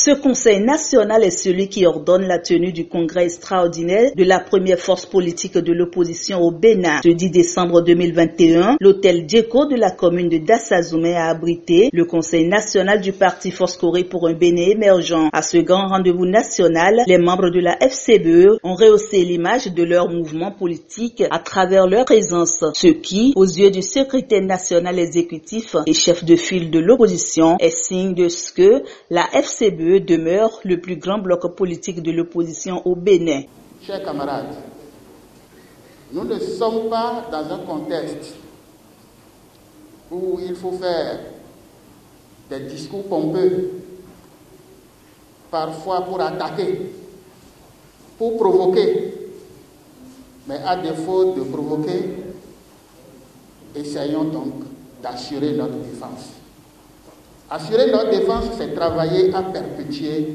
Ce conseil national est celui qui ordonne la tenue du congrès extraordinaire de la première force politique de l'opposition au Bénin. Ce 10 décembre 2021, l'hôtel Djeko de la commune de Dassazoumé a abrité le conseil national du parti Force Corée pour un Bénin émergent. À ce grand rendez-vous national, les membres de la FCBE ont rehaussé l'image de leur mouvement politique à travers leur présence, ce qui, aux yeux du secrétaire national exécutif et chef de file de l'opposition, est signe de ce que la FCBE demeure le plus grand bloc politique de l'opposition au Bénin. Chers camarades, nous ne sommes pas dans un contexte où il faut faire des discours pompeux, parfois pour attaquer, pour provoquer. Mais à défaut de provoquer, essayons donc d'assurer notre défense. Assurer notre défense, c'est travailler à perpétuer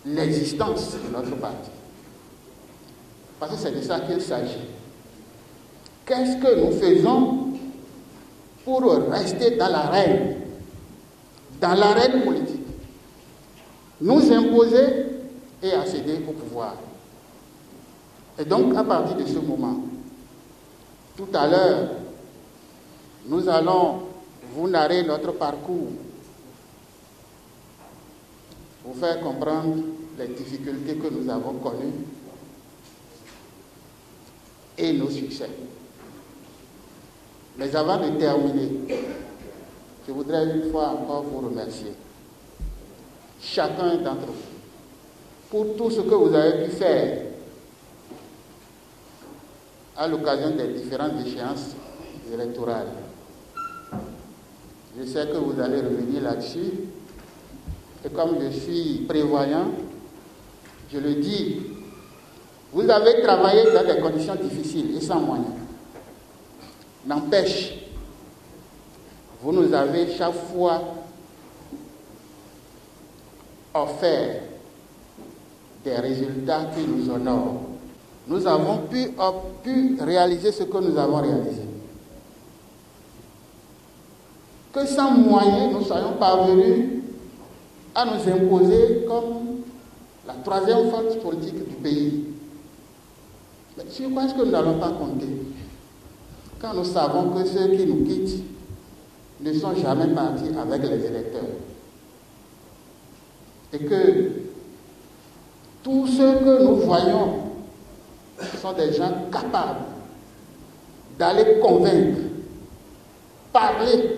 l'existence de notre parti. Parce que c'est de ça qu'il s'agit. Qu'est-ce que nous faisons pour rester dans l'arène politique, nous imposer et accéder au pouvoir? Et donc, à partir de ce moment, tout à l'heure, nous allons vous narrer notre parcours, vous faire comprendre les difficultés que nous avons connues et nos succès. Mais avant de terminer, je voudrais une fois encore vous remercier, chacun d'entre vous, pour tout ce que vous avez pu faire à l'occasion des différentes échéances électorales. Je sais que vous allez revenir là-dessus. Et comme je suis prévoyant, je le dis, vous avez travaillé dans des conditions difficiles et sans moyens. N'empêche, vous nous avez chaque fois offert des résultats qui nous honorent. Nous avons pu réaliser ce que nous avons réalisé. Que sans moyens, nous soyons parvenus à nous imposer comme la troisième force politique du pays. Mais sur quoi est-ce que nous n'allons pas compter quand nous savons que ceux qui nous quittent ne sont jamais partis avec les électeurs? Et que tous ceux que nous voyons sont des gens capables d'aller convaincre, parler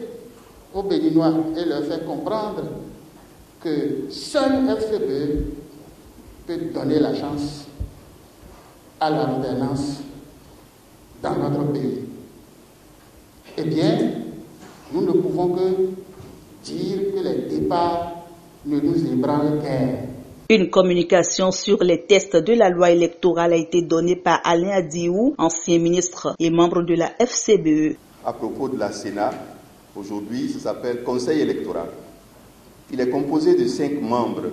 aux Béninois et leur faire comprendre que seul FCBE peut donner la chance à la gouvernance dans notre pays. Eh bien, nous ne pouvons que dire que les départs ne nous ébranlent guère. Une communication sur les tests de la loi électorale a été donnée par Alain Adiou, ancien ministre et membre de la FCBE. À propos de la Sénat, aujourd'hui, ça s'appelle Conseil électoral. Il est composé de 5 membres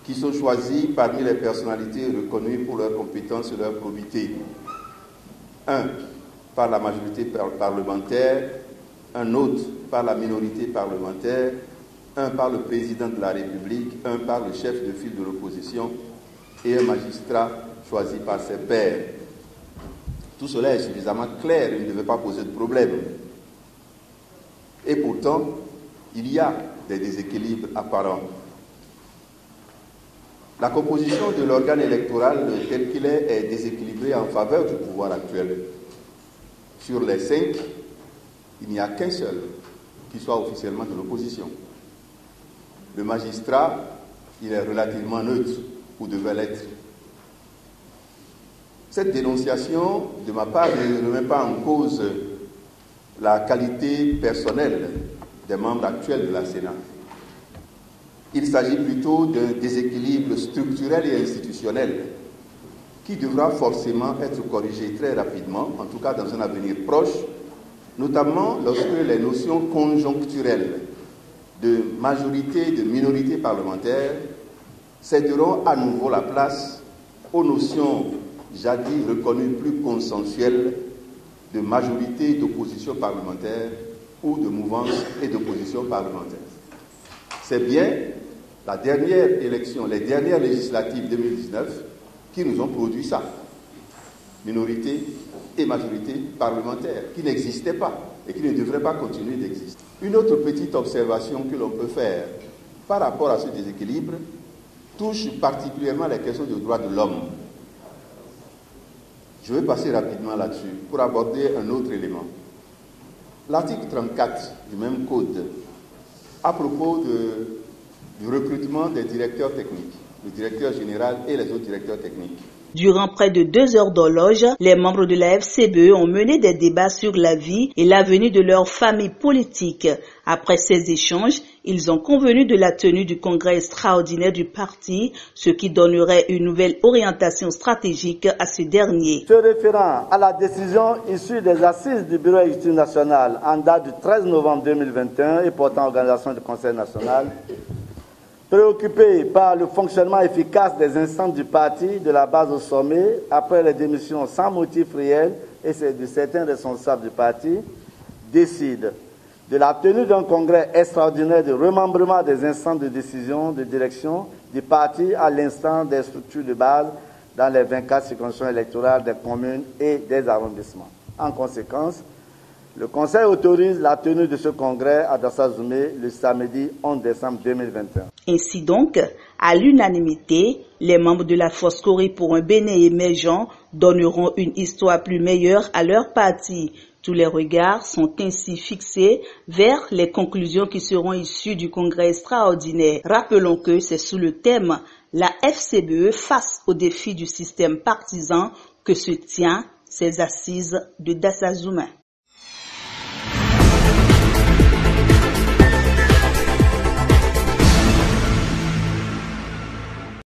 qui sont choisis parmi les personnalités reconnues pour leurs compétences et leur probité. 1 par la majorité parlementaire, un autre par la minorité parlementaire, un par le président de la République, un par le chef de file de l'opposition et un magistrat choisi par ses pairs. Tout cela est suffisamment clair, il ne devait pas poser de problème. Et pourtant, il y a des déséquilibres apparents. La composition de l'organe électoral tel qu'il est déséquilibrée en faveur du pouvoir actuel. Sur les 5, il n'y a qu'un seul qui soit officiellement de l'opposition. Le magistrat, il est relativement neutre, ou devait l'être. Cette dénonciation, de ma part, ne remet pas en cause la qualité personnelle des membres actuels de la Sénat. Il s'agit plutôt d'un déséquilibre structurel et institutionnel qui devra forcément être corrigé très rapidement, en tout cas dans un avenir proche, notamment lorsque les notions conjoncturelles de majorité et de minorité parlementaire céderont à nouveau la place aux notions jadis reconnues plus consensuelles de majorité et d'opposition parlementaire ou de mouvance et d'opposition parlementaire. C'est bien la dernière élection, les dernières législatives 2019 qui nous ont produit ça. Minorité et majorité parlementaire qui n'existaient pas et qui ne devraient pas continuer d'exister. Une autre petite observation que l'on peut faire par rapport à ce déséquilibre touche particulièrement les questions des droits de l'homme. Je vais passer rapidement là-dessus pour aborder un autre élément. L'article 34 du même code, à propos du recrutement des directeurs techniques, le directeur général et les autres directeurs techniques. Durant près de 2 heures d'horloge, les membres de la FCBE ont mené des débats sur la vie et l'avenir de leur famille politique. Après ces échanges, ils ont convenu de la tenue du congrès extraordinaire du parti, ce qui donnerait une nouvelle orientation stratégique à ce dernier. Se référant à la décision issue des assises du Bureau exécutif national en date du 13 novembre 2021 et portant organisation du Conseil national, préoccupé par le fonctionnement efficace des instances du parti, de la base au sommet, après les démissions sans motif réel et de certains responsables du parti, décide de la tenue d'un congrès extraordinaire de remembrement des instances de décision, de direction du parti à l'instant des structures de base dans les 24 circonscriptions électorales des communes et des arrondissements. En conséquence, le Conseil autorise la tenue de ce congrès à Dassazoumé le samedi 11 décembre 2021. Ainsi donc, à l'unanimité, les membres de la Force Corée pour un Bénin émergent donneront une histoire plus meilleure à leur parti. Tous les regards sont ainsi fixés vers les conclusions qui seront issues du congrès extraordinaire. Rappelons que c'est sous le thème « La FCBE face aux défis du système partisan » que se tient ces assises de Dassazoumé.